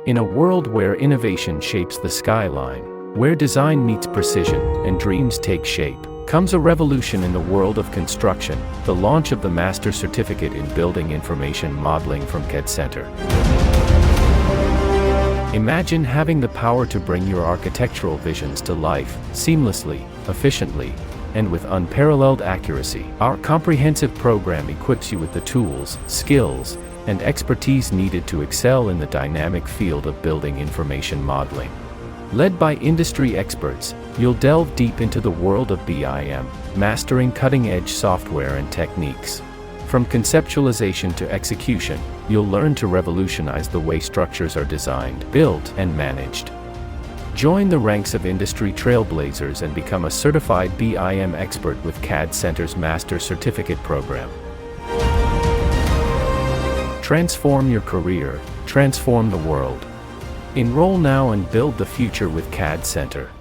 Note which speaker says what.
Speaker 1: In a world where innovation shapes the skyline, where design meets precision and dreams take shape, comes a revolution in the world of construction: the launch of the Master Certificate in Building Information Modeling from CADD Centre. Imagine having the power to bring your architectural visions to life, seamlessly, efficiently, and with unparalleled accuracy. Our comprehensive program equips you with the tools, skills, and expertise needed to excel in the dynamic field of building information modeling. Led by industry experts, you'll delve deep into the world of BIM, mastering cutting-edge software and techniques. From conceptualization to execution, you'll learn to revolutionize the way structures are designed, built, and managed. Join the ranks of industry trailblazers and become a certified BIM expert with CADD Centre's Master Certificate program. Transform your career, transform the world. Enroll now and build the future with CADD Centre.